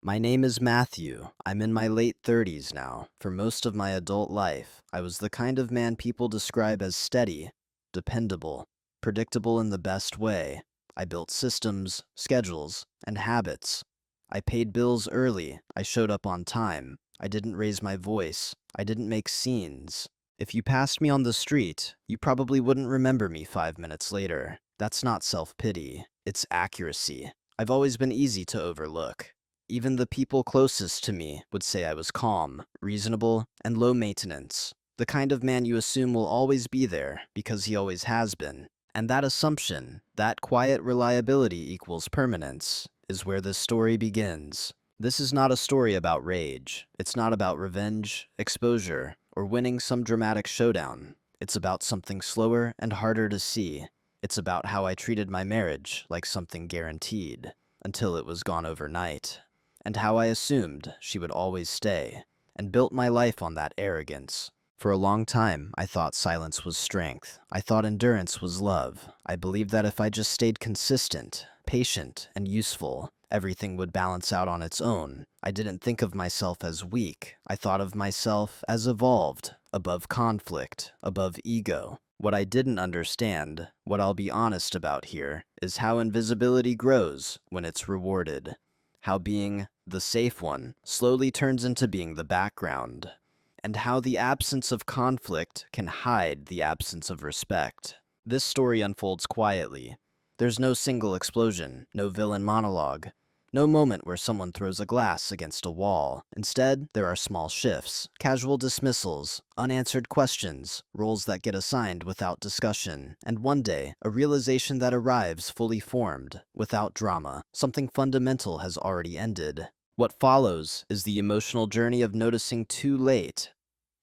My name is Matthew. I'm in my late 30s now. For most of my adult life, I was the kind of man people describe as steady, dependable, predictable in the best way. I built systems, schedules, and habits. I paid bills early. I showed up on time. I didn't raise my voice. I didn't make scenes. If you passed me on the street, you probably wouldn't remember me 5 minutes later. That's not self-pity. It's accuracy. I've always been easy to overlook. Even the people closest to me would say I was calm, reasonable, and low maintenance. The kind of man you assume will always be there because he always has been. And that assumption, that quiet reliability equals permanence, is where this story begins. This is not a story about rage. It's not about revenge, exposure, or winning some dramatic showdown. It's about something slower and harder to see. It's about how I treated my marriage like something guaranteed, until it was gone overnight, and how I assumed she would always stay, and built my life on that arrogance. For a long time, I thought silence was strength. I thought endurance was love. I believed that if I just stayed consistent, patient, and useful, everything would balance out on its own. I didn't think of myself as weak. I thought of myself as evolved, above conflict, above ego. What I didn't understand, what I'll be honest about here, is how invisibility grows when it's rewarded. How being the safe one slowly turns into being the background, and how the absence of conflict can hide the absence of respect. This story unfolds quietly. There's no single explosion, no villain monologue, no moment where someone throws a glass against a wall. Instead, there are small shifts, casual dismissals, unanswered questions, roles that get assigned without discussion, and one day, a realization that arrives fully formed, without drama. Something fundamental has already ended. What follows is the emotional journey of noticing too late,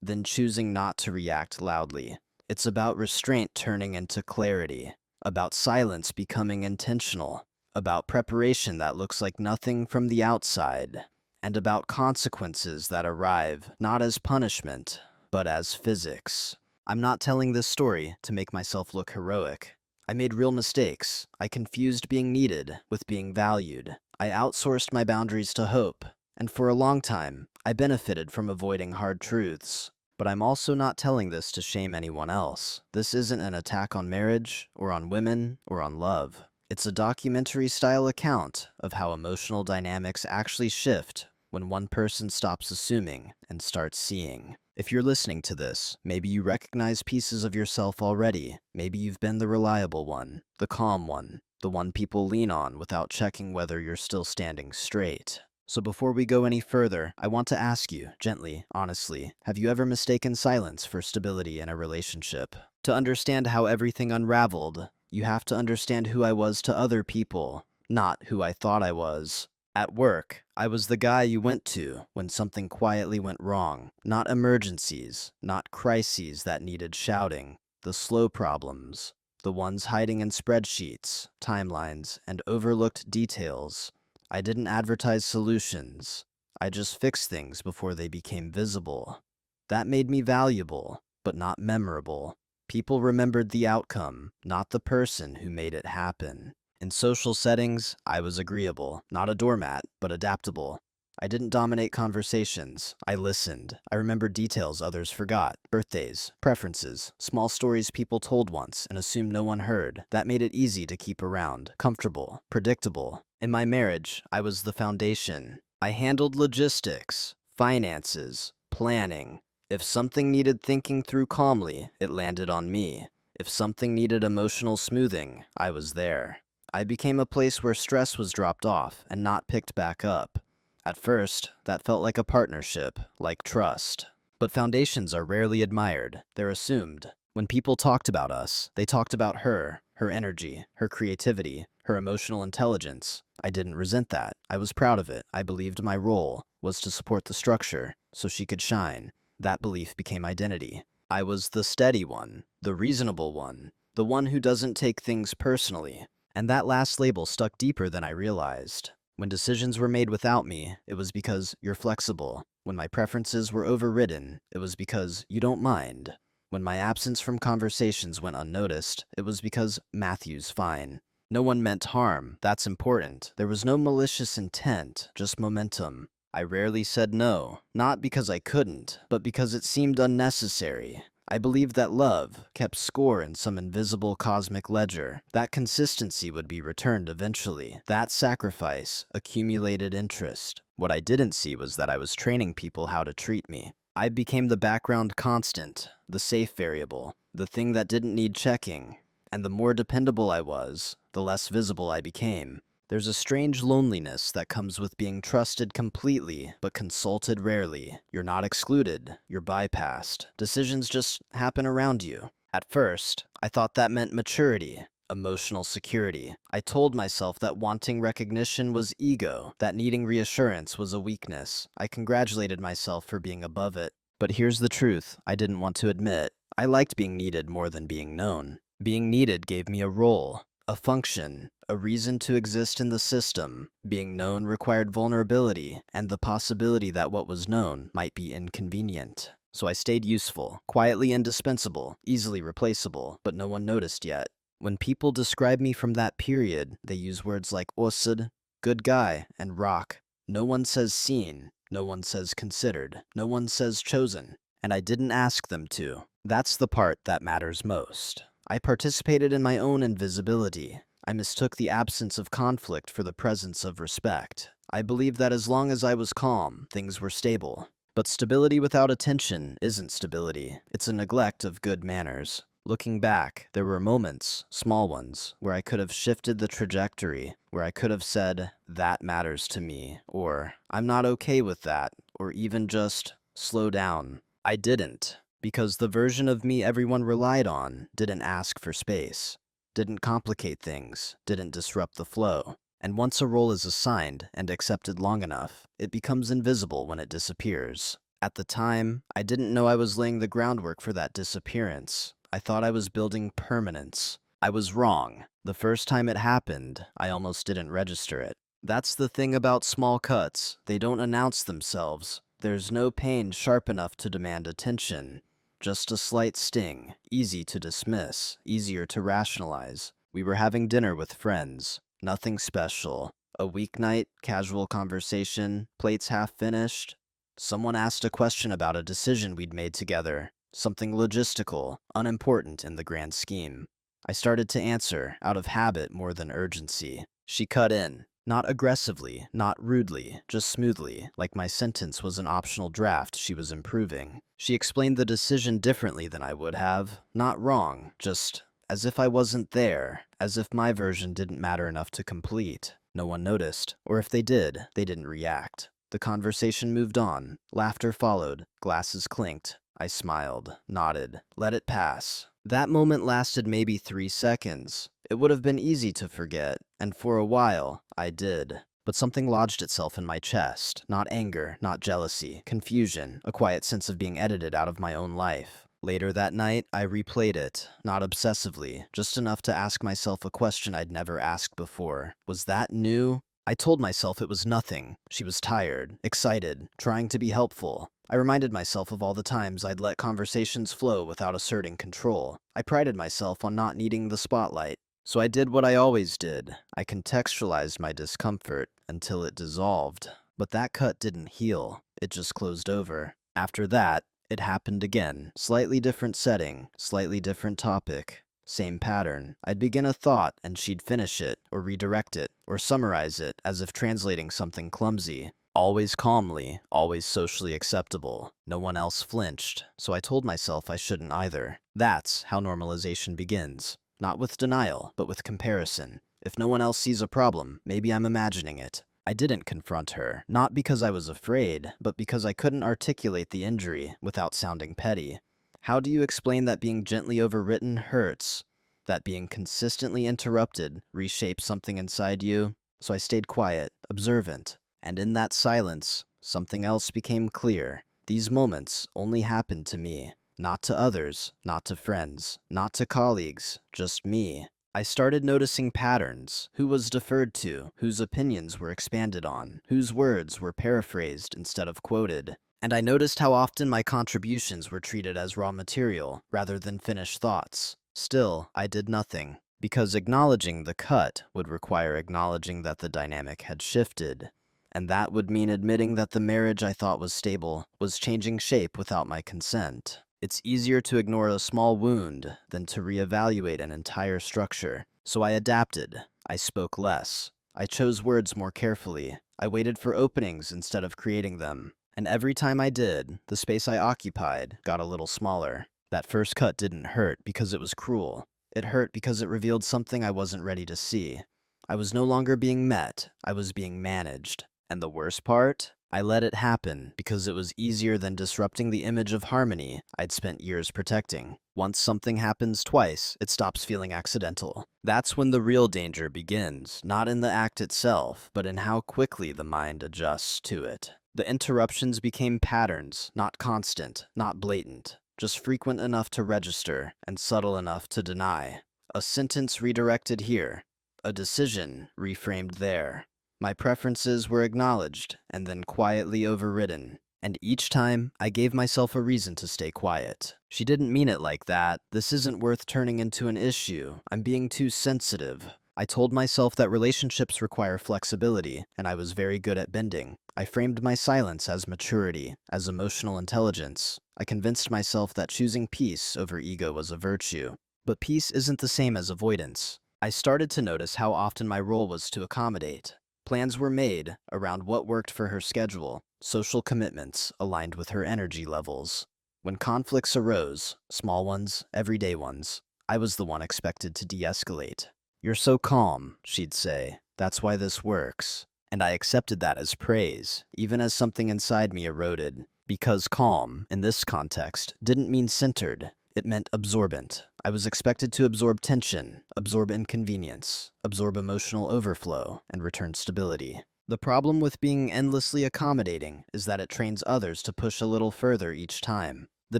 then choosing not to react loudly. It's about restraint turning into clarity, about silence becoming intentional, about preparation that looks like nothing from the outside, and about consequences that arrive not as punishment, but as physics. I'm not telling this story to make myself look heroic. I made real mistakes. I confused being needed with being valued. I outsourced my boundaries to hope, and for a long time, I benefited from avoiding hard truths. But I'm also not telling this to shame anyone else. This isn't an attack on marriage, or on women, or on love. It's a documentary-style account of how emotional dynamics actually shift when one person stops assuming and starts seeing. If you're listening to this, maybe you recognize pieces of yourself already. Maybe you've been the reliable one, the calm one, the one people lean on without checking whether you're still standing straight. So before we go any further, I want to ask you, gently, honestly, have you ever mistaken silence for stability in a relationship? To understand how everything unraveled, you have to understand who I was to other people, not who I thought I was. At work, I was the guy you went to when something quietly went wrong. Not emergencies, not crises that needed shouting. The slow problems. The ones hiding in spreadsheets, timelines, and overlooked details. I didn't advertise solutions. I just fixed things before they became visible. That made me valuable, but not memorable. People remembered the outcome, not the person who made it happen. In social settings, I was agreeable, not a doormat, but adaptable. I didn't dominate conversations. I listened. I remembered details others forgot. Birthdays, preferences, small stories people told once and assumed no one heard. That made it easy to keep around. Comfortable, predictable. In my marriage, I was the foundation. I handled logistics, finances, planning. If something needed thinking through calmly, it landed on me. If something needed emotional smoothing, I was there. I became a place where stress was dropped off and not picked back up. At first, that felt like a partnership, like trust. But foundations are rarely admired, they're assumed. When people talked about us, they talked about her, her energy, her creativity, her emotional intelligence. I didn't resent that. I was proud of it. I believed my role was to support the structure so she could shine. That belief became identity. I was the steady one, the reasonable one, the one who doesn't take things personally. And that last label stuck deeper than I realized. When decisions were made without me, it was because you're flexible. When my preferences were overridden, it was because you don't mind. When my absence from conversations went unnoticed, it was because Matthew's fine. No one meant harm, that's important. There was no malicious intent, just momentum. I rarely said no, not because I couldn't, but because it seemed unnecessary. I believed that love kept score in some invisible cosmic ledger. That consistency would be returned eventually. That sacrifice accumulated interest. What I didn't see was that I was training people how to treat me. I became the background constant, the safe variable, the thing that didn't need checking. And the more dependable I was, the less visible I became. There's a strange loneliness that comes with being trusted completely, but consulted rarely. You're not excluded, you're bypassed. Decisions just happen around you. At first, I thought that meant maturity, emotional security. I told myself that wanting recognition was ego, that needing reassurance was a weakness. I congratulated myself for being above it. But here's the truth I didn't want to admit. I liked being needed more than being known. Being needed gave me a role, a function, a reason to exist in the system. Being known required vulnerability and the possibility that what was known might be inconvenient. So I stayed useful, quietly indispensable, easily replaceable, but no one noticed yet. When people describe me from that period, they use words like Osud, good guy, and rock. No one says seen, no one says considered, no one says chosen, and I didn't ask them to. That's the part that matters most. I participated in my own invisibility. I mistook the absence of conflict for the presence of respect. I believed that as long as I was calm, things were stable. But stability without attention isn't stability. It's a neglect of good manners. Looking back, there were moments, small ones, where I could have shifted the trajectory, where I could have said, that matters to me, or I'm not okay with that, or even just, slow down. I didn't. Because the version of me everyone relied on didn't ask for space, didn't complicate things, didn't disrupt the flow. And once a role is assigned and accepted long enough, it becomes invisible when it disappears. At the time, I didn't know I was laying the groundwork for that disappearance. I thought I was building permanence. I was wrong. The first time it happened, I almost didn't register it. That's the thing about small cuts. They don't announce themselves. There's no pain sharp enough to demand attention. Just a slight sting, easy to dismiss, easier to rationalize. We were having dinner with friends. Nothing special. A weeknight, casual conversation, plates half finished. Someone asked a question about a decision we'd made together. Something logistical, unimportant in the grand scheme. I started to answer, out of habit more than urgency. She cut in. Not aggressively, not rudely, just smoothly, like my sentence was an optional draft she was improving. She explained the decision differently than I would have. Not wrong, just as if I wasn't there, as if my version didn't matter enough to complete. No one noticed, or if they did, they didn't react. The conversation moved on. Laughter followed. Glasses clinked. I smiled, nodded, let it pass. That moment lasted maybe 3 seconds. It would have been easy to forget, and for a while, I did. But something lodged itself in my chest. Not anger, not jealousy, confusion, a quiet sense of being edited out of my own life. Later that night, I replayed it, not obsessively, just enough to ask myself a question I'd never asked before. Was that new? I told myself it was nothing. She was tired, excited, trying to be helpful. I reminded myself of all the times I'd let conversations flow without asserting control. I prided myself on not needing the spotlight. So I did what I always did. I contextualized my discomfort until it dissolved. But that cut didn't heal. It just closed over. After that, it happened again. Slightly different setting, slightly different topic. Same pattern. I'd begin a thought and she'd finish it, or redirect it, or summarize it as if translating something clumsy. Always calmly, always socially acceptable. No one else flinched, so I told myself I shouldn't either. That's how normalization begins. Not with denial, but with comparison. If no one else sees a problem, maybe I'm imagining it. I didn't confront her, not because I was afraid, but because I couldn't articulate the injury without sounding petty. How do you explain that being gently overwritten hurts? That being consistently interrupted reshapes something inside you? So I stayed quiet, observant. And in that silence, something else became clear. These moments only happened to me. Not to others, not to friends, not to colleagues, just me. I started noticing patterns. Who was deferred to, whose opinions were expanded on, whose words were paraphrased instead of quoted. And I noticed how often my contributions were treated as raw material rather than finished thoughts. Still, I did nothing. Because acknowledging the cut would require acknowledging that the dynamic had shifted, and that would mean admitting that the marriage I thought was stable was changing shape without my consent. It's easier to ignore a small wound than to reevaluate an entire structure, so I adapted. I spoke less. I chose words more carefully. I waited for openings instead of creating them. And every time I did, the space I occupied got a little smaller. That first cut didn't hurt because it was cruel. It hurt because it revealed something I wasn't ready to see. I was no longer being met, I was being managed. And the worst part? I let it happen because it was easier than disrupting the image of harmony I'd spent years protecting. Once something happens twice, it stops feeling accidental. That's when the real danger begins, not in the act itself, but in how quickly the mind adjusts to it. The interruptions became patterns, not constant, not blatant, just frequent enough to register and subtle enough to deny. A sentence redirected here, a decision reframed there. My preferences were acknowledged and then quietly overridden. And each time, I gave myself a reason to stay quiet. She didn't mean it like that. This isn't worth turning into an issue. I'm being too sensitive. I told myself that relationships require flexibility, and I was very good at bending. I framed my silence as maturity, as emotional intelligence. I convinced myself that choosing peace over ego was a virtue. But peace isn't the same as avoidance. I started to notice how often my role was to accommodate. Plans were made around what worked for her schedule, social commitments aligned with her energy levels. When conflicts arose, small ones, everyday ones, I was the one expected to de-escalate. "You're so calm," she'd say. "That's why this works." And I accepted that as praise, even as something inside me eroded. Because calm, in this context, didn't mean centered. It meant absorbent. I was expected to absorb tension, absorb inconvenience, absorb emotional overflow, and return stability. The problem with being endlessly accommodating is that it trains others to push a little further each time. The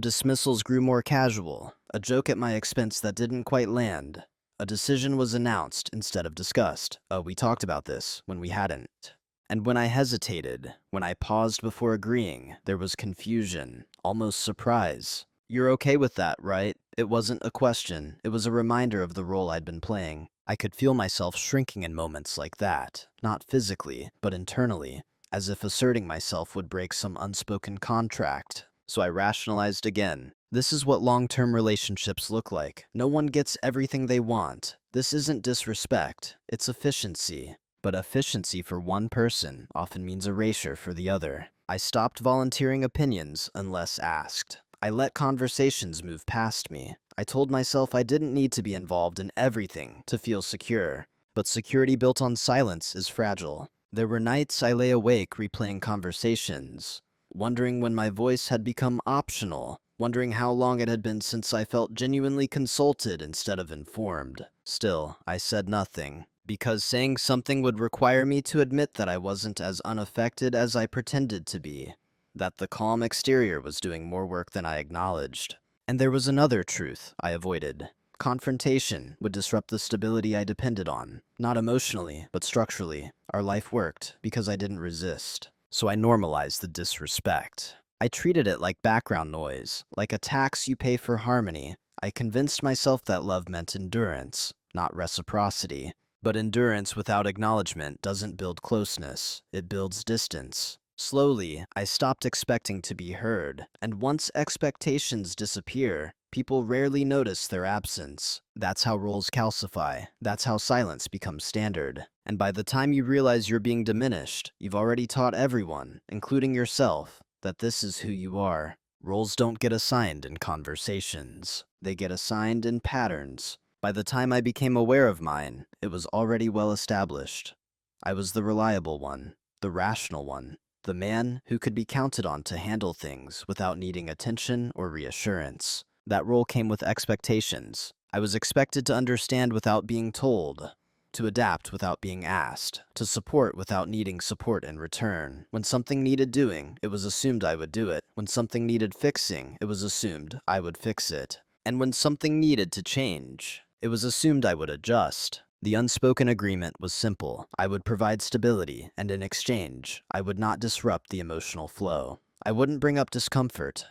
dismissals grew more casual, a joke at my expense that didn't quite land. A decision was announced instead of discussed. We talked about this when we hadn't. And when I hesitated, when I paused before agreeing, there was confusion, almost surprise. "You're okay with that, right?" It wasn't a question, it was a reminder of the role I'd been playing. I could feel myself shrinking in moments like that, not physically, but internally, as if asserting myself would break some unspoken contract. So I rationalized again. This is what long-term relationships look like. No one gets everything they want. This isn't disrespect, it's efficiency. But efficiency for one person often means erasure for the other. I stopped volunteering opinions unless asked. I let conversations move past me. I told myself I didn't need to be involved in everything to feel secure. But security built on silence is fragile. There were nights I lay awake replaying conversations, wondering when my voice had become optional, wondering how long it had been since I felt genuinely consulted instead of informed. Still, I said nothing, because saying something would require me to admit that I wasn't as unaffected as I pretended to be, that the calm exterior was doing more work than I acknowledged. And there was another truth I avoided. Confrontation would disrupt the stability I depended on, not emotionally, but structurally. Our life worked because I didn't resist. So I normalized the disrespect. I treated it like background noise, like a tax you pay for harmony. I convinced myself that love meant endurance, not reciprocity. But endurance without acknowledgement doesn't build closeness, it builds distance. Slowly, I stopped expecting to be heard, and once expectations disappear, people rarely notice their absence. That's how roles calcify. That's how silence becomes standard. And by the time you realize you're being diminished, you've already taught everyone, including yourself, that this is who you are. Roles don't get assigned in conversations. They get assigned in patterns. By the time I became aware of mine, it was already well established. I was the reliable one, the rational one, the man who could be counted on to handle things without needing attention or reassurance. That role came with expectations. I was expected to understand without being told, to adapt without being asked, to support without needing support in return. When something needed doing, it was assumed I would do it. When something needed fixing, it was assumed I would fix it. And when something needed to change, it was assumed I would adjust. The unspoken agreement was simple. I would provide stability, and in exchange, I would not disrupt the emotional flow. I wouldn't bring up discomfort.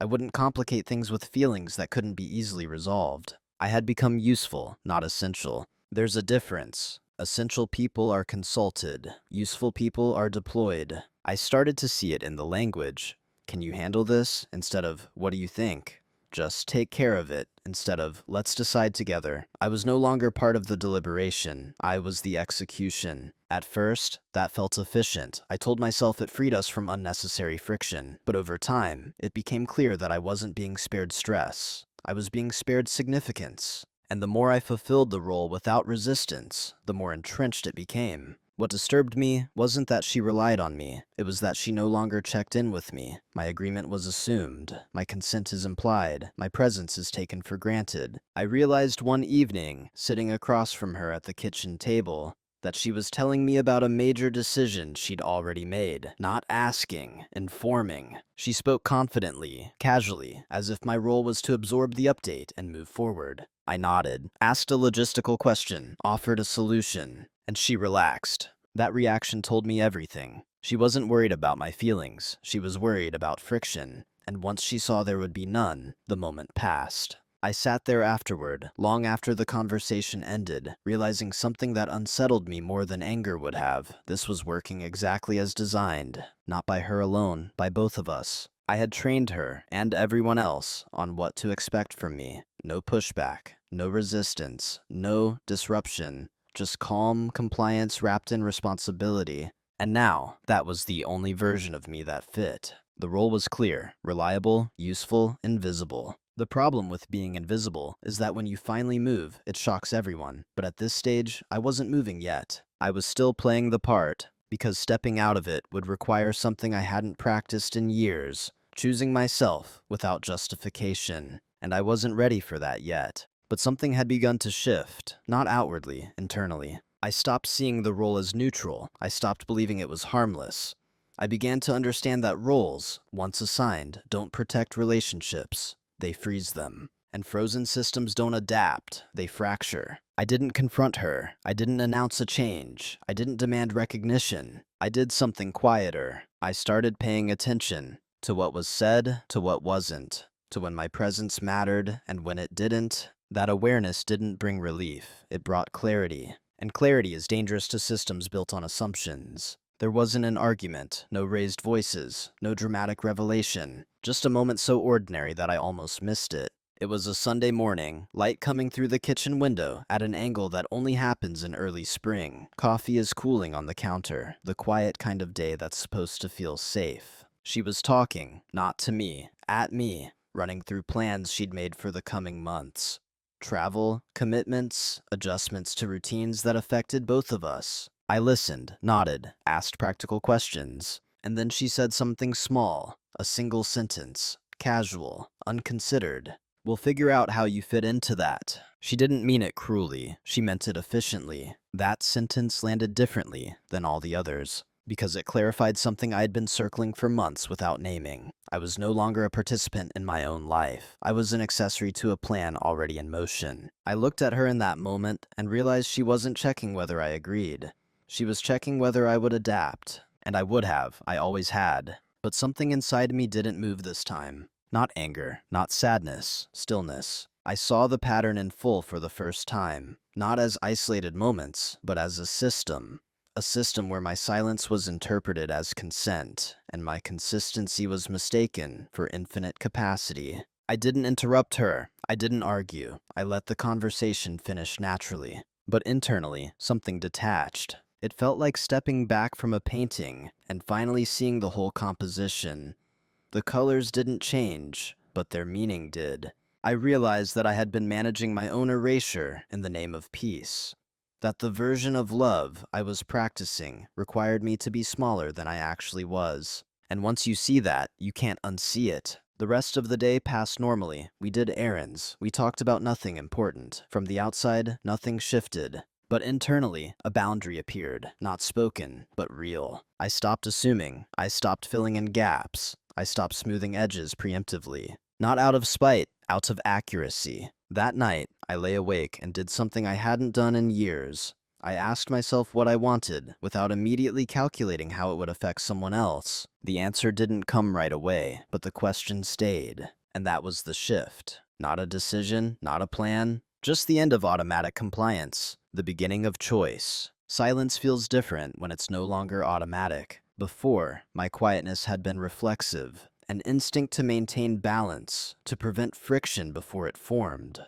I wouldn't complicate things with feelings that couldn't be easily resolved. I had become useful, not essential. There's a difference. Essential people are consulted, useful people are deployed. I started to see it in the language. Can you handle this? Instead of, what do you think? Just take care of it, instead of, let's decide together. I was no longer part of the deliberation. I was the execution. At first, that felt efficient. I told myself it freed us from unnecessary friction. But over time, it became clear that I wasn't being spared stress. I was being spared significance. And the more I fulfilled the role without resistance, the more entrenched it became. What disturbed me wasn't that she relied on me, it was that she no longer checked in with me. My agreement was assumed, my consent is implied, my presence is taken for granted. I realized one evening, sitting across from her at the kitchen table, that she was telling me about a major decision she'd already made, not asking, informing. She spoke confidently, casually, as if my role was to absorb the update and move forward. I nodded, asked a logistical question, offered a solution, and she relaxed. That reaction told me everything. She wasn't worried about my feelings, she was worried about friction, and once she saw there would be none, the moment passed. I sat there afterward, long after the conversation ended, realizing something that unsettled me more than anger would have. This was working exactly as designed, not by her alone, by both of us. I had trained her, and everyone else, on what to expect from me. No pushback, no resistance, no disruption, just calm compliance wrapped in responsibility. And now, that was the only version of me that fit. The role was clear, reliable, useful, invisible. The problem with being invisible is that when you finally move, it shocks everyone. But at this stage, I wasn't moving yet. I was still playing the part, because stepping out of it would require something I hadn't practiced in years, choosing myself without justification. And I wasn't ready for that yet. But something had begun to shift, not outwardly, internally. I stopped seeing the role as neutral. I stopped believing it was harmless. I began to understand that roles, once assigned, don't protect relationships. They freeze them. And frozen systems don't adapt, they fracture. I didn't confront her. I didn't announce a change. I didn't demand recognition. I did something quieter. I started paying attention to what was said, to what wasn't, to when my presence mattered and when it didn't. That awareness didn't bring relief. It brought clarity. And clarity is dangerous to systems built on assumptions. There wasn't an argument, no raised voices, no dramatic revelation, just a moment so ordinary that I almost missed it. It was a Sunday morning, light coming through the kitchen window at an angle that only happens in early spring. Coffee is cooling on the counter, the quiet kind of day that's supposed to feel safe. She was talking, not to me, at me, running through plans she'd made for the coming months. Travel, commitments, adjustments to routines that affected both of us. I listened, nodded, asked practical questions, and then she said something small, a single sentence, casual, unconsidered. We'll figure out how you fit into that. She didn't mean it cruelly, she meant it efficiently. That sentence landed differently than all the others, because it clarified something I'd been circling for months without naming. I was no longer a participant in my own life. I was an accessory to a plan already in motion. I looked at her in that moment and realized she wasn't checking whether I agreed. She was checking whether I would adapt, and I would have, I always had. But something inside me didn't move this time. Not anger, not sadness, stillness. I saw the pattern in full for the first time, not as isolated moments, but as a system. A system where my silence was interpreted as consent, and my consistency was mistaken for infinite capacity. I didn't interrupt her. I didn't argue. I let the conversation finish naturally. But internally, something detached. It felt like stepping back from a painting and finally seeing the whole composition. The colors didn't change, but their meaning did. I realized that I had been managing my own erasure in the name of peace. That the version of love I was practicing required me to be smaller than I actually was. And once you see that, you can't unsee it. The rest of the day passed normally. We did errands. We talked about nothing important. From the outside, nothing shifted. But internally, a boundary appeared, not spoken, but real. I stopped assuming. I stopped filling in gaps. I stopped smoothing edges preemptively. Not out of spite, out of accuracy. That night, I lay awake and did something I hadn't done in years. I asked myself what I wanted, without immediately calculating how it would affect someone else. The answer didn't come right away, but the question stayed. And that was the shift. Not a decision, not a plan, Just the end of automatic compliance, the beginning of choice. Silence feels different when it's no longer automatic. Before, my quietness had been reflexive, an instinct to maintain balance, to prevent friction before it formed.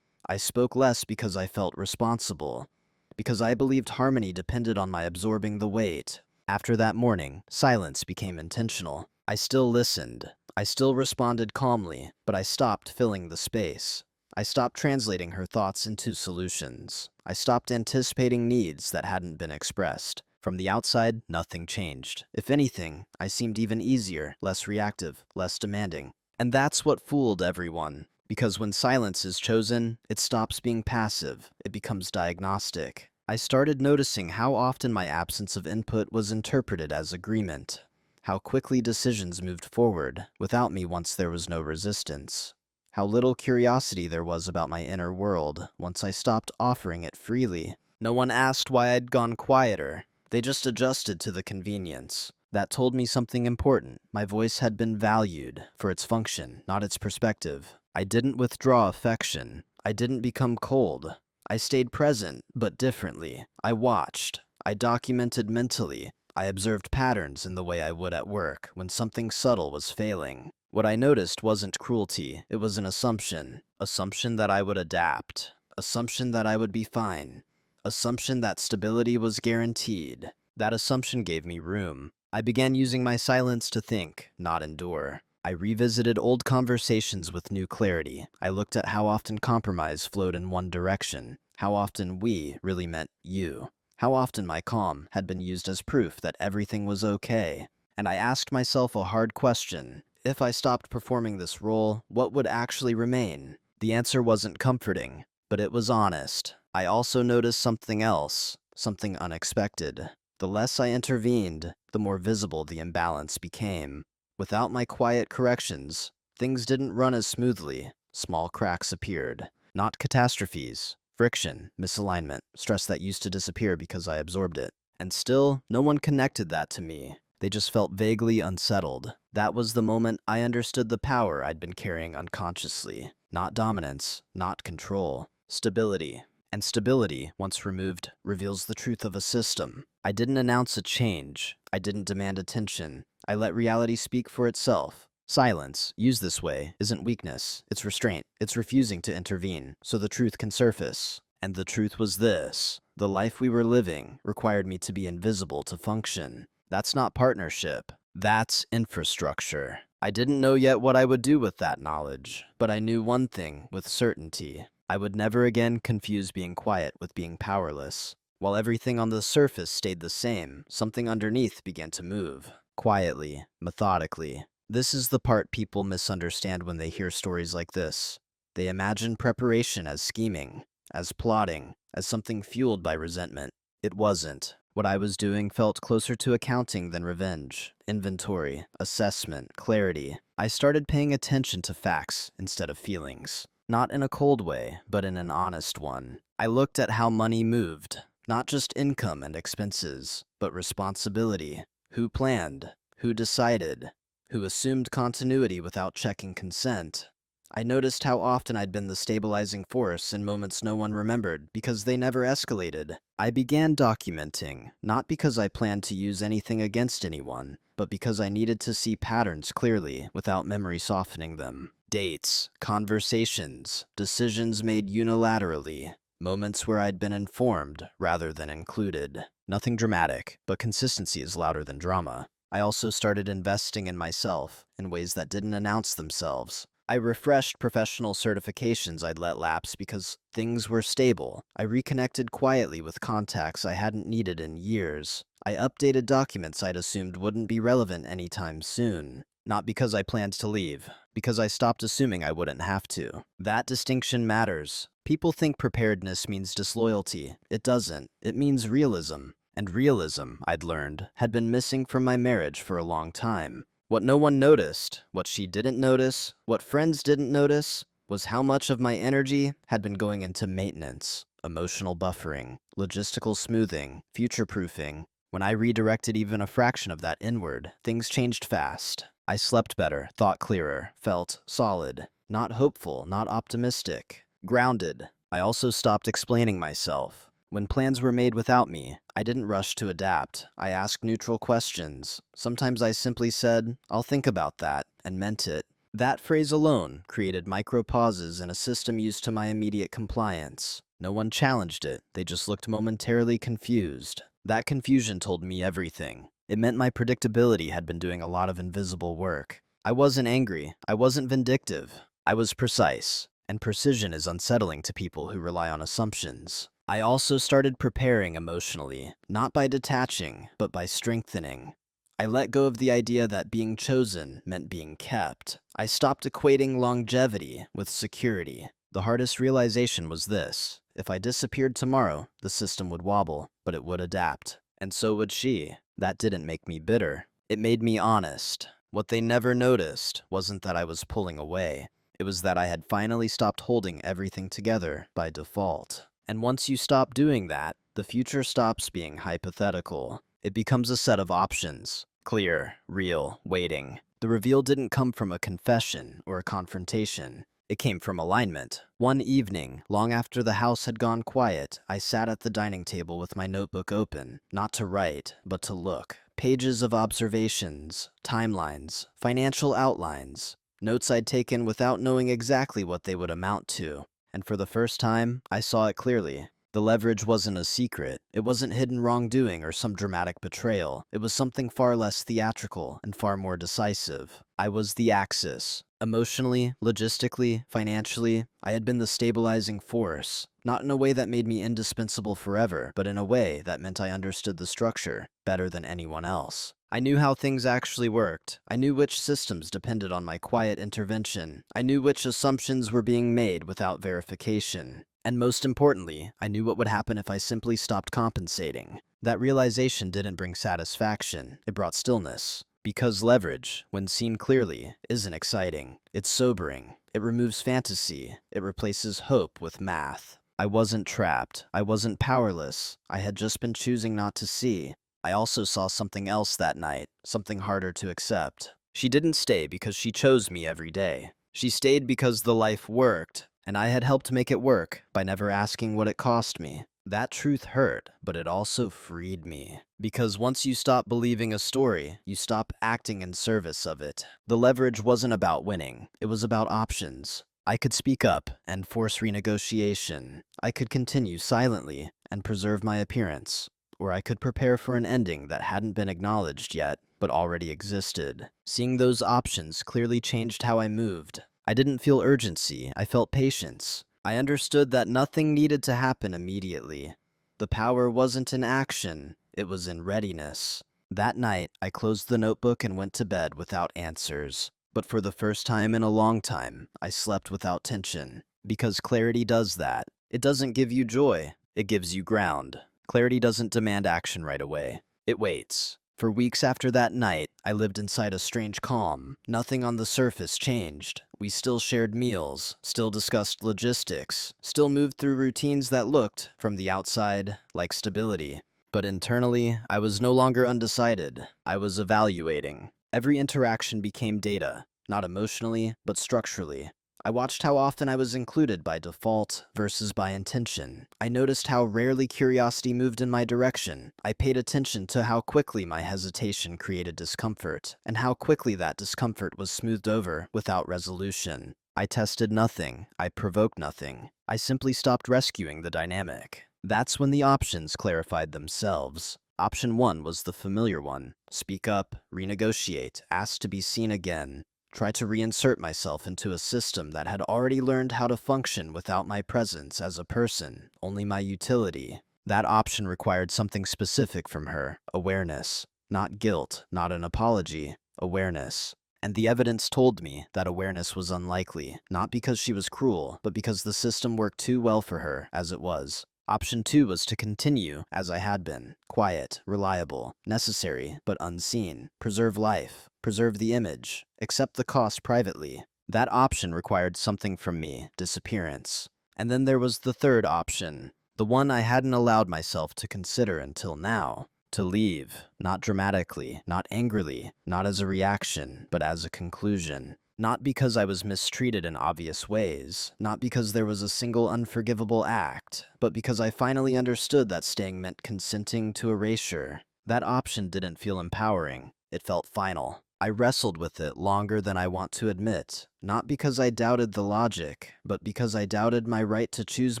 I spoke less because I felt responsible, because I believed harmony depended on my absorbing the weight. After that morning, silence became intentional. I still listened. I still responded calmly, but I stopped filling the space. I stopped translating her thoughts into solutions. I stopped anticipating needs that hadn't been expressed. From the outside, nothing changed. If anything, I seemed even easier, less reactive, less demanding. And that's what fooled everyone. Because when silence is chosen, it stops being passive. It becomes diagnostic. I started noticing how often my absence of input was interpreted as agreement. How quickly decisions moved forward without me once there was no resistance. How little curiosity there was about my inner world once I stopped offering it freely. No one asked why I'd gone quieter. They just adjusted to the convenience. That told me something important. My voice had been valued for its function, not its perspective. I didn't withdraw affection. I didn't become cold. I stayed present, but differently. I watched. I documented mentally. I observed patterns in the way I would at work when something subtle was failing. What I noticed wasn't cruelty, it was an assumption. Assumption that I would adapt. Assumption that I would be fine. Assumption that stability was guaranteed. That assumption gave me room. I began using my silence to think, not endure. I revisited old conversations with new clarity. I looked at how often compromise flowed in one direction. How often we really meant you. How often my calm had been used as proof that everything was okay. And I asked myself a hard question. If I stopped performing this role, what would actually remain? The answer wasn't comforting, but it was honest. I also noticed something else, something unexpected. The less I intervened, the more visible the imbalance became. Without my quiet corrections, things didn't run as smoothly. Small cracks appeared. Not catastrophes. Friction, misalignment, stress that used to disappear because I absorbed it. And still, no one connected that to me. They just felt vaguely unsettled. That was the moment I understood the power I'd been carrying unconsciously. Not dominance, not control. Stability. And stability, once removed, reveals the truth of a system. I didn't announce a change. I didn't demand attention. I let reality speak for itself. Silence, used this way, isn't weakness. It's restraint. It's refusing to intervene, so the truth can surface. And the truth was this. The life we were living required me to be invisible to function. That's not partnership. That's infrastructure. I didn't know yet what I would do with that knowledge, but I knew one thing with certainty. I would never again confuse being quiet with being powerless. While everything on the surface stayed the same, something underneath began to move. Quietly, methodically. This is the part people misunderstand when they hear stories like this. They imagine preparation as scheming, as plotting, as something fueled by resentment. It wasn't. What I was doing felt closer to accounting than revenge. Inventory, assessment, clarity. I started paying attention to facts instead of feelings. Not in a cold way, but in an honest one. I looked at how money moved. Not just income and expenses, but responsibility. Who planned? Who decided? Who assumed continuity without checking consent? I noticed how often I'd been the stabilizing force in moments no one remembered because they never escalated. I began documenting, not because I planned to use anything against anyone, but because I needed to see patterns clearly without memory softening them. Dates, conversations, decisions made unilaterally, moments where I'd been informed rather than included. Nothing dramatic, but consistency is louder than drama. I also started investing in myself in ways that didn't announce themselves. I refreshed professional certifications I'd let lapse because things were stable. I reconnected quietly with contacts I hadn't needed in years. I updated documents I'd assumed wouldn't be relevant anytime soon. Not because I planned to leave, because I stopped assuming I wouldn't have to. That distinction matters. People think preparedness means disloyalty. It doesn't. It means realism. And realism, I'd learned, had been missing from my marriage for a long time. What no one noticed, what she didn't notice, what friends didn't notice, was how much of my energy had been going into maintenance, emotional buffering, logistical smoothing, future-proofing. When I redirected even a fraction of that inward, things changed fast. I slept better, thought clearer, felt solid, not hopeful, not optimistic, grounded. I also stopped explaining myself. When plans were made without me, I didn't rush to adapt. I asked neutral questions. Sometimes I simply said, "I'll think about that," and meant it. That phrase alone created micro pauses in a system used to my immediate compliance. No one challenged it, they just looked momentarily confused. That confusion told me everything. It meant my predictability had been doing a lot of invisible work. I wasn't angry, I wasn't vindictive. I was precise, and precision is unsettling to people who rely on assumptions. I also started preparing emotionally, not by detaching, but by strengthening. I let go of the idea that being chosen meant being kept. I stopped equating longevity with security. The hardest realization was this: if I disappeared tomorrow, the system would wobble, but it would adapt. And so would she. That didn't make me bitter. It made me honest. What they never noticed wasn't that I was pulling away. It was that I had finally stopped holding everything together by default. And once you stop doing that, the future stops being hypothetical. It becomes a set of options. Clear, real, waiting. The reveal didn't come from a confession or a confrontation. It came from alignment. One evening, long after the house had gone quiet, I sat at the dining table with my notebook open, not to write, but to look. Pages of observations, timelines, financial outlines, notes I'd taken without knowing exactly what they would amount to. And for the first time, I saw it clearly. The leverage wasn't a secret. It wasn't hidden wrongdoing or some dramatic betrayal. It was something far less theatrical and far more decisive. I was the axis. Emotionally, logistically, financially, I had been the stabilizing force. Not in a way that made me indispensable forever, but in a way that meant I understood the structure better than anyone else. I knew how things actually worked. I knew which systems depended on my quiet intervention. I knew which assumptions were being made without verification. And most importantly, I knew what would happen if I simply stopped compensating. That realization didn't bring satisfaction, it brought stillness. Because leverage, when seen clearly, isn't exciting. It's sobering. It removes fantasy. It replaces hope with math. I wasn't trapped. I wasn't powerless. I had just been choosing not to see. I also saw something else that night, something harder to accept. She didn't stay because she chose me every day. She stayed because the life worked, and I had helped make it work by never asking what it cost me. That truth hurt, but it also freed me. Because once you stop believing a story, you stop acting in service of it. The leverage wasn't about winning, it was about options. I could speak up and force renegotiation. I could continue silently and preserve my appearance. Or I could prepare for an ending that hadn't been acknowledged yet, but already existed. Seeing those options clearly changed how I moved. I didn't feel urgency, I felt patience. I understood that nothing needed to happen immediately. The power wasn't in action, it was in readiness. That night, I closed the notebook and went to bed without answers. But for the first time in a long time, I slept without tension. Because clarity does that. It doesn't give you joy, it gives you ground. Clarity doesn't demand action right away. It waits. For weeks after that night, I lived inside a strange calm. Nothing on the surface changed. We still shared meals, still discussed logistics, still moved through routines that looked, from the outside, like stability. But internally, I was no longer undecided. I was evaluating. Every interaction became data, not emotionally, but structurally. I watched how often I was included by default versus by intention. I noticed how rarely curiosity moved in my direction. I paid attention to how quickly my hesitation created discomfort, and how quickly that discomfort was smoothed over without resolution. I tested nothing. I provoked nothing. I simply stopped rescuing the dynamic. That's when the options clarified themselves. Option 1 was the familiar one. Speak up, renegotiate, ask to be seen again. Try to reinsert myself into a system that had already learned how to function without my presence as a person, only my utility. That option required something specific from her, awareness. Not guilt, not an apology, awareness. And the evidence told me that awareness was unlikely, not because she was cruel, but because the system worked too well for her as it was. Option 2 was to continue as I had been. Quiet, reliable, necessary, but unseen. Preserve life. Preserve the image. Accept the cost privately. That option required something from me, disappearance. And then there was the third option. The one I hadn't allowed myself to consider until now. To leave. Not dramatically, not angrily, not as a reaction, but as a conclusion. Not because I was mistreated in obvious ways, not because there was a single unforgivable act, but because I finally understood that staying meant consenting to erasure. That option didn't feel empowering, it felt final. I wrestled with it longer than I want to admit, not because I doubted the logic, but because I doubted my right to choose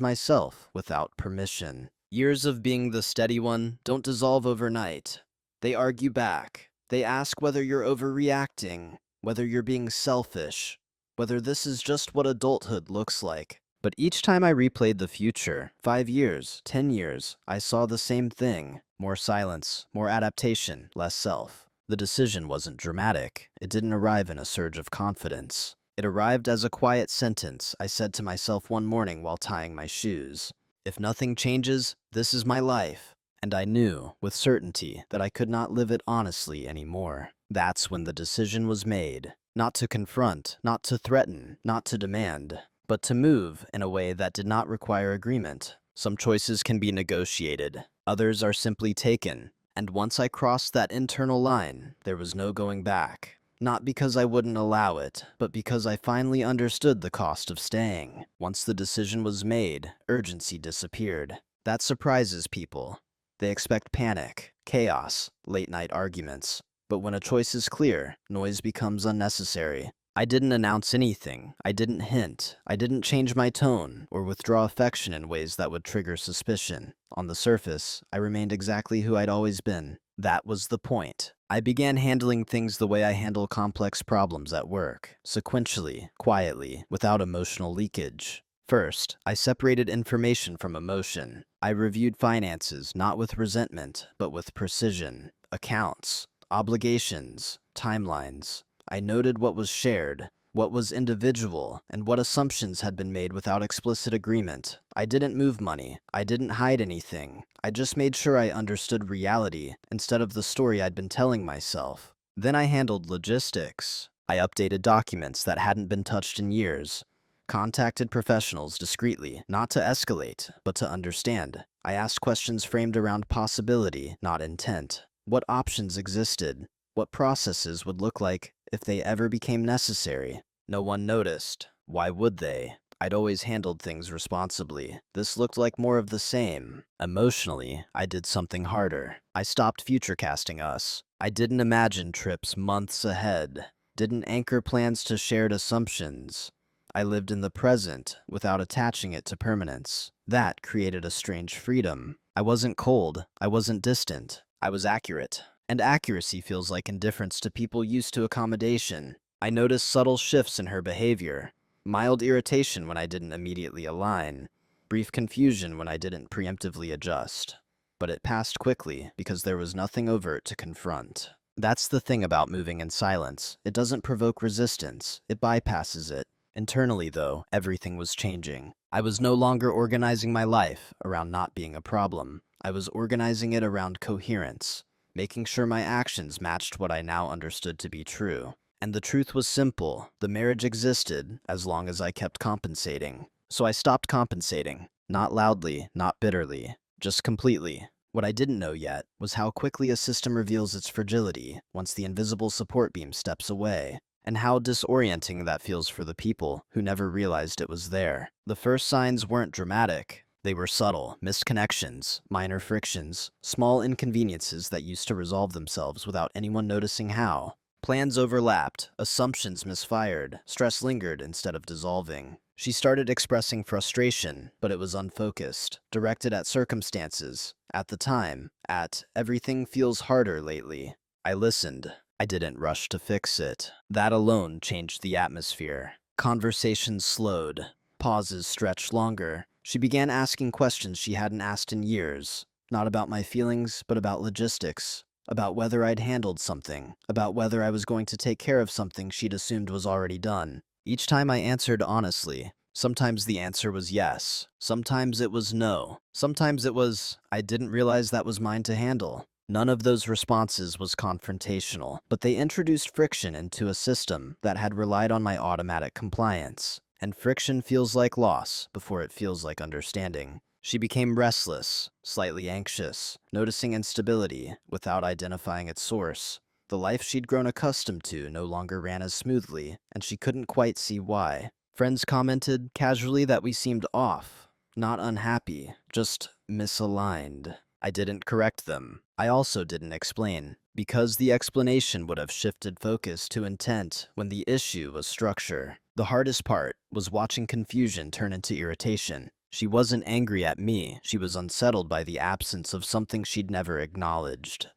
myself without permission. Years of being the steady one don't dissolve overnight. They argue back. They ask whether you're overreacting, whether you're being selfish, whether this is just what adulthood looks like. But each time I replayed the future, 5 years, 10 years, I saw the same thing. More silence, more adaptation, less self. The decision wasn't dramatic. It didn't arrive in a surge of confidence. It arrived as a quiet sentence I said to myself one morning while tying my shoes. If nothing changes, this is my life. And I knew, with certainty, that I could not live it honestly anymore. That's when the decision was made. Not to confront, not to threaten, not to demand, but to move in a way that did not require agreement. Some choices can be negotiated, others are simply taken. And once I crossed that internal line, there was no going back. Not because I wouldn't allow it, but because I finally understood the cost of staying. Once the decision was made, urgency disappeared. That surprises people. They expect panic, chaos, late-night arguments. But when a choice is clear, noise becomes unnecessary. I didn't announce anything. I didn't hint. I didn't change my tone or withdraw affection in ways that would trigger suspicion. On the surface, I remained exactly who I'd always been. That was the point. I began handling things the way I handle complex problems at work, sequentially, quietly, without emotional leakage. First, I separated information from emotion. I reviewed finances not with resentment, but with precision. Accounts, obligations, timelines. I noted what was shared, what was individual, and what assumptions had been made without explicit agreement. I didn't move money. I didn't hide anything. I just made sure I understood reality instead of the story I'd been telling myself. Then I handled logistics. I updated documents that hadn't been touched in years. Contacted professionals discreetly, not to escalate, but to understand. I asked questions framed around possibility, not intent. What options existed? What processes would look like if they ever became necessary? No one noticed. Why would they? I'd always handled things responsibly. This looked like more of the same. Emotionally, I did something harder. I stopped futurecasting us. I didn't imagine trips months ahead. Didn't anchor plans to shared assumptions. I lived in the present without attaching it to permanence. That created a strange freedom. I wasn't cold. I wasn't distant. I was accurate. And accuracy feels like indifference to people used to accommodation. I noticed subtle shifts in her behavior. Mild irritation when I didn't immediately align. Brief confusion when I didn't preemptively adjust. But it passed quickly because there was nothing overt to confront. That's the thing about moving in silence. It doesn't provoke resistance. It bypasses it. Internally, though, everything was changing. I was no longer organizing my life around not being a problem. I was organizing it around coherence, making sure my actions matched what I now understood to be true. And the truth was simple. The marriage existed as long as I kept compensating. So I stopped compensating. Not loudly, not bitterly, just completely. What I didn't know yet was how quickly a system reveals its fragility once the invisible support beam steps away, and how disorienting that feels for the people who never realized it was there. The first signs weren't dramatic. They were subtle, missed connections, minor frictions, small inconveniences that used to resolve themselves without anyone noticing how. Plans overlapped, assumptions misfired, stress lingered instead of dissolving. She started expressing frustration, but it was unfocused, directed at circumstances, at the time, at everything feels harder lately. I listened. I didn't rush to fix it. That alone changed the atmosphere. Conversations slowed. Pauses stretched longer. She began asking questions she hadn't asked in years. Not about my feelings, but about logistics. About whether I'd handled something. About whether I was going to take care of something she'd assumed was already done. Each time I answered honestly. Sometimes the answer was yes. Sometimes it was no. Sometimes it was, I didn't realize that was mine to handle. None of those responses was confrontational, but they introduced friction into a system that had relied on my automatic compliance. And friction feels like loss before it feels like understanding. She became restless, slightly anxious, noticing instability without identifying its source. The life she'd grown accustomed to no longer ran as smoothly, and she couldn't quite see why. Friends commented casually that we seemed off, not unhappy, just misaligned. I didn't correct them. I also didn't explain, because the explanation would have shifted focus to intent when the issue was structure. The hardest part was watching confusion turn into irritation. She wasn't angry at me, she was unsettled by the absence of something she'd never acknowledged.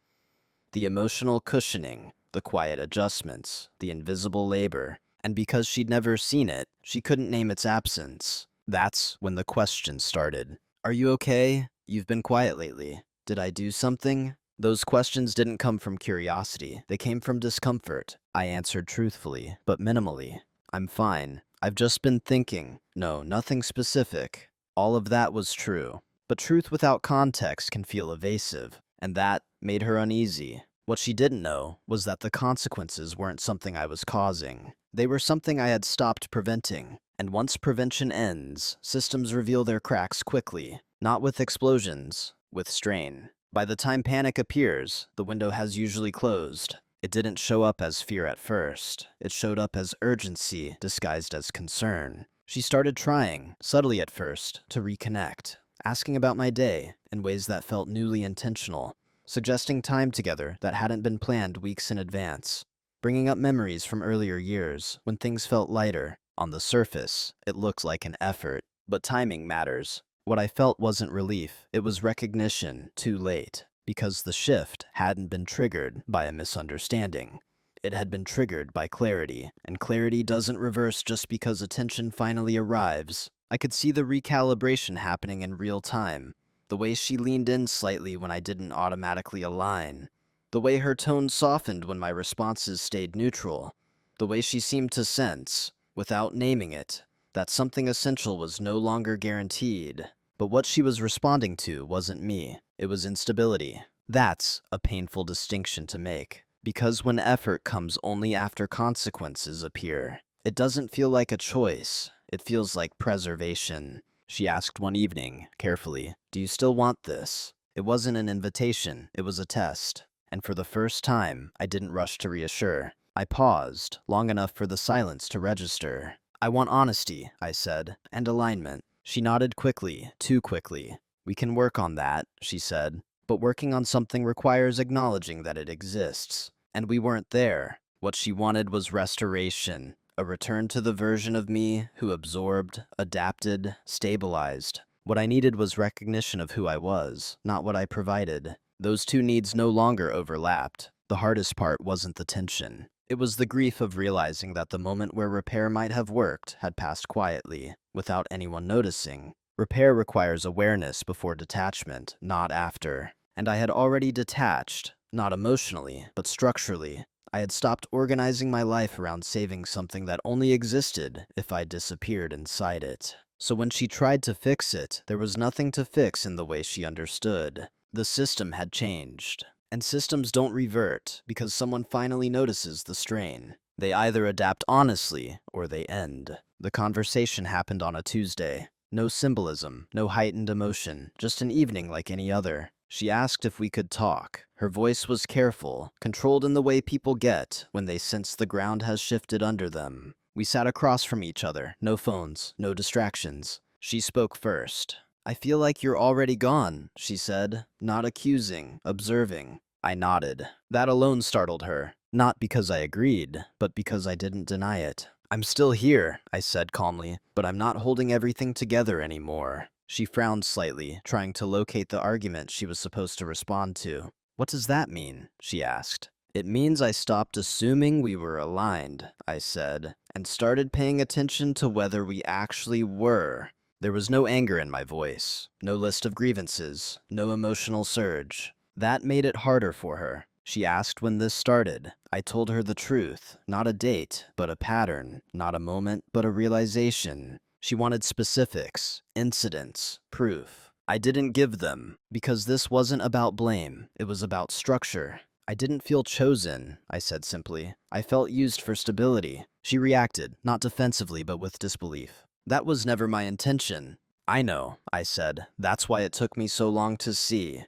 The emotional cushioning, the quiet adjustments, the invisible labor, and because she'd never seen it, she couldn't name its absence. That's when the questions started. Are you okay? You've been quiet lately. Did I do something? Those questions didn't come from curiosity, they came from discomfort. I answered truthfully, but minimally. I'm fine. I've just been thinking. No, nothing specific. All of that was true. But truth without context can feel evasive, and that made her uneasy. What she didn't know was that the consequences weren't something I was causing. They were something I had stopped preventing. And once prevention ends, systems reveal their cracks quickly, not with explosions, with strain. By the time panic appears, the window has usually closed. It didn't show up as fear at first. It showed up as urgency disguised as concern. She started trying, subtly at first, to reconnect, asking about my day in ways that felt newly intentional, suggesting time together that hadn't been planned weeks in advance, bringing up memories from earlier years when things felt lighter. On the surface, it looked like an effort, but timing matters. What I felt wasn't relief, it was recognition too late, because the shift hadn't been triggered by a misunderstanding. It had been triggered by clarity, and clarity doesn't reverse just because attention finally arrives. I could see the recalibration happening in real time. The way she leaned in slightly when I didn't automatically align. The way her tone softened when my responses stayed neutral. The way she seemed to sense, without naming it, that something essential was no longer guaranteed. But what she was responding to wasn't me. It was instability. That's a painful distinction to make. Because when effort comes only after consequences appear, it doesn't feel like a choice. It feels like preservation. She asked one evening, carefully, "Do you still want this?" It wasn't an invitation, it was a test. And for the first time, I didn't rush to reassure. I paused, long enough for the silence to register. "I want honesty," I said, "and alignment." She nodded quickly, too quickly. "We can work on that," she said. "But working on something requires acknowledging that it exists." And we weren't there. What she wanted was restoration. A return to the version of me who absorbed, adapted, stabilized. What I needed was recognition of who I was, not what I provided. Those two needs no longer overlapped. The hardest part wasn't the tension. It was the grief of realizing that the moment where repair might have worked had passed quietly, without anyone noticing. Repair requires awareness before detachment, not after. And I had already detached, not emotionally, but structurally. I had stopped organizing my life around saving something that only existed if I disappeared inside it. So when she tried to fix it, there was nothing to fix in the way she understood. The system had changed. And systems don't revert because someone finally notices the strain. They either adapt honestly or they end. The conversation happened on a Tuesday. No symbolism, no heightened emotion, just an evening like any other. She asked if we could talk. Her voice was careful, controlled in the way people get when they sense the ground has shifted under them. We sat across from each other, no phones, no distractions. She spoke first. "I feel like you're already gone," she said, not accusing, observing. I nodded. That alone startled her, not because I agreed, but because I didn't deny it. "I'm still here," I said calmly, "but I'm not holding everything together anymore." She frowned slightly, trying to locate the argument she was supposed to respond to. "What does that mean?" she asked. "It means I stopped assuming we were aligned," I said, "and started paying attention to whether we actually were." There was no anger in my voice, no list of grievances, no emotional surge. That made it harder for her. She asked when this started. I told her the truth, not a date, but a pattern, not a moment, but a realization. She wanted specifics, incidents, proof. I didn't give them, because this wasn't about blame, it was about structure. "I didn't feel chosen," I said simply. "I felt used for stability." She reacted, not defensively but with disbelief. "That was never my intention." "I know," I said. "That's why it took me so long to see."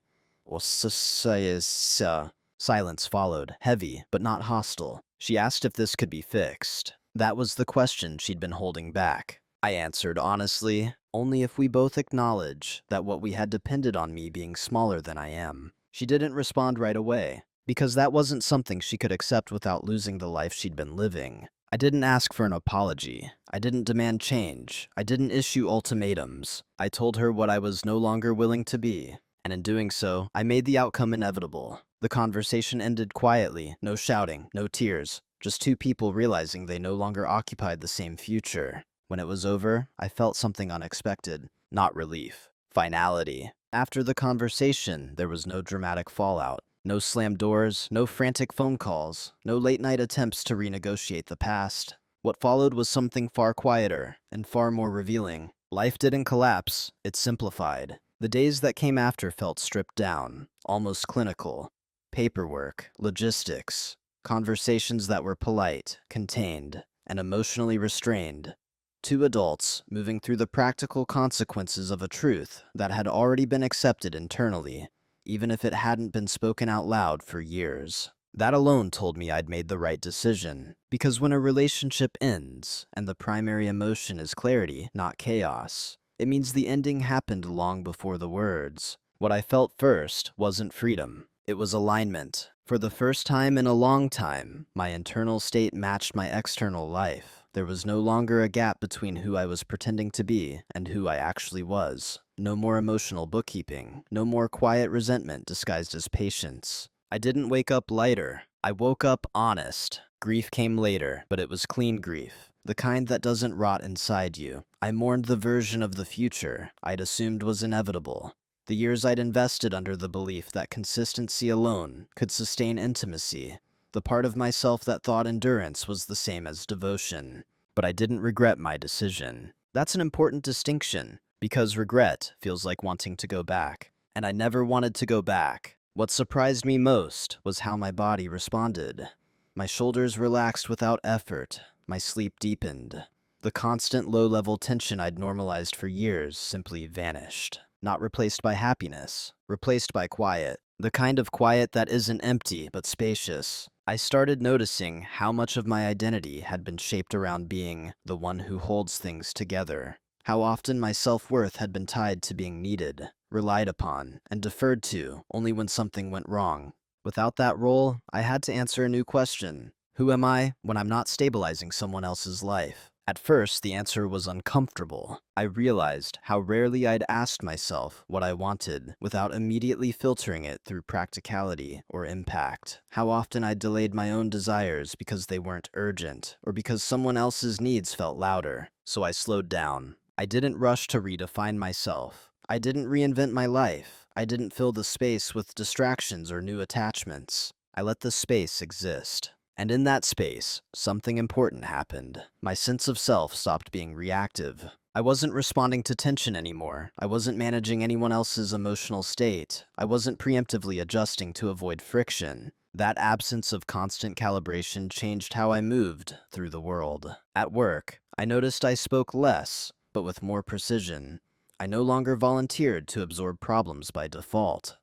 Silence followed, heavy, but not hostile. She asked if this could be fixed. That was the question she'd been holding back. I answered honestly, only if we both acknowledge that what we had depended on me being smaller than I am. She didn't respond right away, because that wasn't something she could accept without losing the life she'd been living. I didn't ask for an apology. I didn't demand change. I didn't issue ultimatums. I told her what I was no longer willing to be, and in doing so, I made the outcome inevitable. The conversation ended quietly, no shouting, no tears, just two people realizing they no longer occupied the same future. When it was over, I felt something unexpected, not relief, finality. After the conversation, there was no dramatic fallout. No slammed doors, no frantic phone calls, no late-night attempts to renegotiate the past. What followed was something far quieter and far more revealing. Life didn't collapse, it simplified. The days that came after felt stripped down, almost clinical. Paperwork, logistics, conversations that were polite, contained, and emotionally restrained. Two adults moving through the practical consequences of a truth that had already been accepted internally, even if it hadn't been spoken out loud for years. That alone told me I'd made the right decision, because when a relationship ends, and the primary emotion is clarity, not chaos, it means the ending happened long before the words. What I felt first wasn't freedom, it was alignment. For the first time in a long time, my internal state matched my external life. There was no longer a gap between who I was pretending to be and who I actually was. No more emotional bookkeeping. No more quiet resentment disguised as patience. I didn't wake up lighter. I woke up honest. Grief came later, but it was clean grief. The kind that doesn't rot inside you. I mourned the version of the future I'd assumed was inevitable. The years I'd invested under the belief that consistency alone could sustain intimacy. The part of myself that thought endurance was the same as devotion. But I didn't regret my decision. That's an important distinction, because regret feels like wanting to go back. And I never wanted to go back. What surprised me most was how my body responded. My shoulders relaxed without effort. My sleep deepened. The constant low-level tension I'd normalized for years simply vanished. Not replaced by happiness, replaced by quiet. The kind of quiet that isn't empty but spacious. I started noticing how much of my identity had been shaped around being the one who holds things together. How often my self-worth had been tied to being needed, relied upon, and deferred to only when something went wrong. Without that role, I had to answer a new question. Who am I when I'm not stabilizing someone else's life? At first, the answer was uncomfortable. I realized how rarely I'd asked myself what I wanted without immediately filtering it through practicality or impact. How often I'd delayed my own desires because they weren't urgent, or because someone else's needs felt louder. So I slowed down. I didn't rush to redefine myself. I didn't reinvent my life. I didn't fill the space with distractions or new attachments. I let the space exist. And in that space, something important happened. My sense of self stopped being reactive. I wasn't responding to tension anymore. I wasn't managing anyone else's emotional state. I wasn't preemptively adjusting to avoid friction. That absence of constant calibration changed how I moved through the world. At work, I noticed I spoke less, but with more precision. I no longer volunteered to absorb problems by default.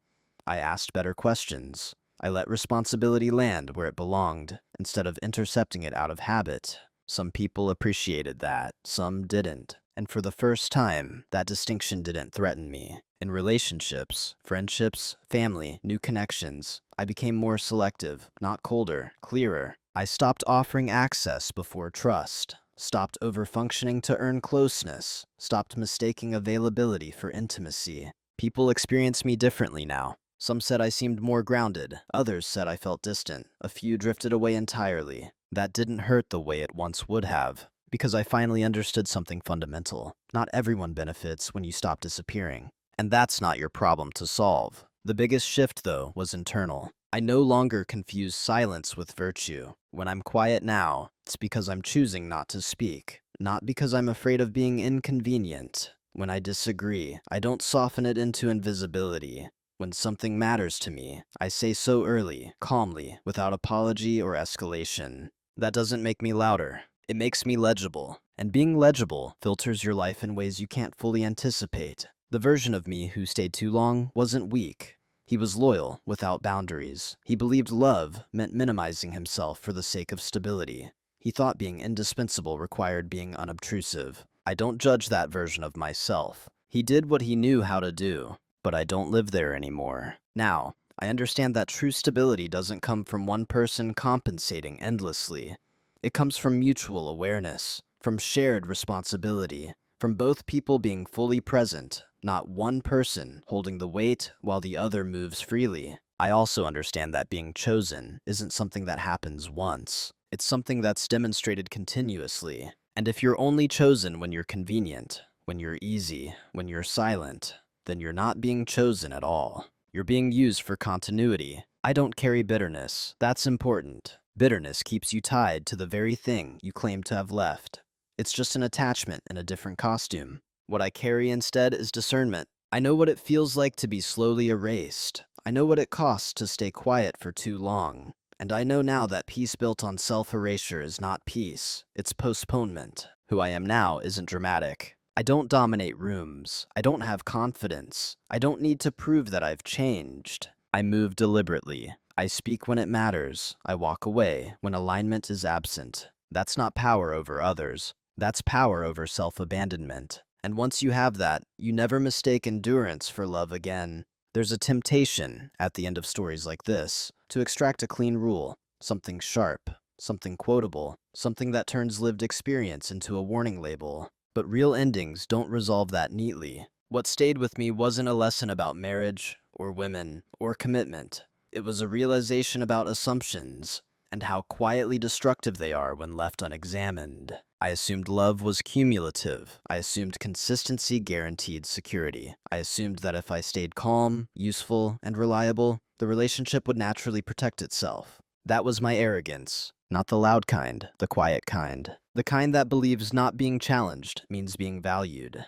I asked better questions. I let responsibility land where it belonged, instead of intercepting it out of habit. Some people appreciated that, some didn't. And for the first time, that distinction didn't threaten me. In relationships, friendships, family, new connections, I became more selective, not colder, clearer. I stopped offering access before trust, stopped overfunctioning to earn closeness, stopped mistaking availability for intimacy. People experience me differently now. Some said I seemed more grounded, others said I felt distant, a few drifted away entirely. That didn't hurt the way it once would have, because I finally understood something fundamental. Not everyone benefits when you stop disappearing, and that's not your problem to solve. The biggest shift, though, was internal. I no longer confuse silence with virtue. When I'm quiet now, it's because I'm choosing not to speak, not because I'm afraid of being inconvenient. When I disagree, I don't soften it into invisibility. When something matters to me, I say so early, calmly, without apology or escalation. That doesn't make me louder. It makes me legible. And being legible filters your life in ways you can't fully anticipate. The version of me who stayed too long wasn't weak. He was loyal, without boundaries. He believed love meant minimizing himself for the sake of stability. He thought being indispensable required being unobtrusive. I don't judge that version of myself. He did what he knew how to do, but I don't live there anymore. Now, I understand that true stability doesn't come from one person compensating endlessly. It comes from mutual awareness, from shared responsibility, from both people being fully present, not one person holding the weight while the other moves freely. I also understand that being chosen isn't something that happens once. It's something that's demonstrated continuously. And if you're only chosen when you're convenient, when you're easy, when you're silent, then you're not being chosen at all. You're being used for continuity. I don't carry bitterness. That's important. Bitterness keeps you tied to the very thing you claim to have left. It's just an attachment in a different costume. What I carry instead is discernment. I know what it feels like to be slowly erased. I know what it costs to stay quiet for too long. And I know now that peace built on self-erasure is not peace. It's postponement. Who I am now isn't dramatic. I don't dominate rooms. I don't have confidence. I don't need to prove that I've changed. I move deliberately. I speak when it matters. I walk away when alignment is absent. That's not power over others. That's power over self-abandonment. And once you have that, you never mistake endurance for love again. There's a temptation, at the end of stories like this, to extract a clean rule, something sharp, something quotable, something that turns lived experience into a warning label. But real endings don't resolve that neatly. What stayed with me wasn't a lesson about marriage, or women, or commitment. It was a realization about assumptions, and how quietly destructive they are when left unexamined. I assumed love was cumulative. I assumed consistency guaranteed security. I assumed that if I stayed calm, useful, and reliable, the relationship would naturally protect itself. That was my arrogance. Not the loud kind, the quiet kind. The kind that believes not being challenged means being valued.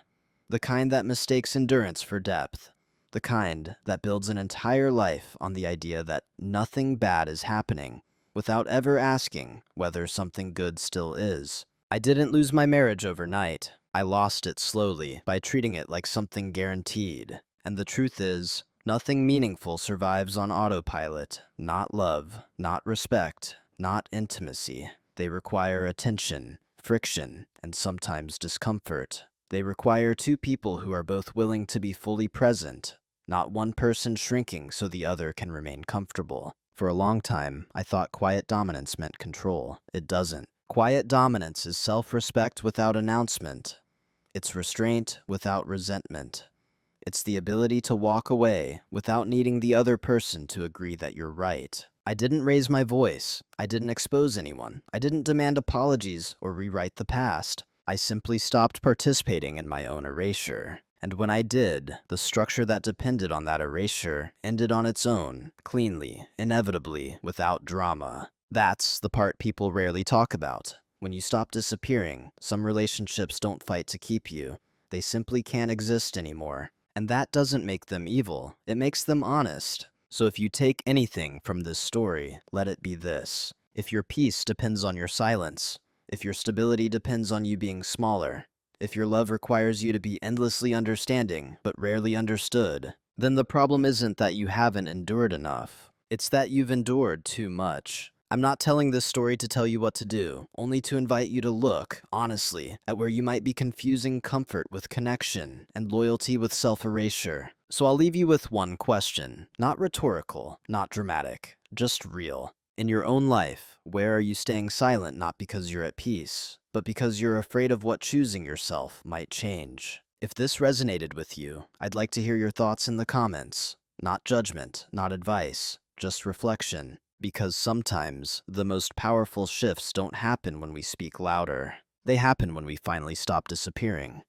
The kind that mistakes endurance for depth. The kind that builds an entire life on the idea that nothing bad is happening, without ever asking whether something good still is. I didn't lose my marriage overnight. I lost it slowly by treating it like something guaranteed. And the truth is, nothing meaningful survives on autopilot. Not love, not respect, not intimacy. They require attention, friction, and sometimes discomfort. They require two people who are both willing to be fully present, not one person shrinking so the other can remain comfortable. For a long time, I thought quiet dominance meant control. It doesn't. Quiet dominance is self-respect without announcement. It's restraint without resentment. It's the ability to walk away without needing the other person to agree that you're right. I didn't raise my voice. I didn't expose anyone. I didn't demand apologies or rewrite the past. I simply stopped participating in my own erasure. And when I did, the structure that depended on that erasure ended on its own, cleanly, inevitably, without drama. That's the part people rarely talk about. When you stop disappearing, some relationships don't fight to keep you. They simply can't exist anymore. And that doesn't make them evil. It makes them honest. So if you take anything from this story, let it be this. If your peace depends on your silence, if your stability depends on you being smaller, if your love requires you to be endlessly understanding but rarely understood, then the problem isn't that you haven't endured enough. It's that you've endured too much. I'm not telling this story to tell you what to do, only to invite you to look, honestly, at where you might be confusing comfort with connection and loyalty with self-erasure. So I'll leave you with one question, not rhetorical, not dramatic, just real. In your own life, where are you staying silent not because you're at peace, but because you're afraid of what choosing yourself might change? If this resonated with you, I'd like to hear your thoughts in the comments. Not judgment, not advice, just reflection. Because sometimes, the most powerful shifts don't happen when we speak louder. They happen when we finally stop disappearing.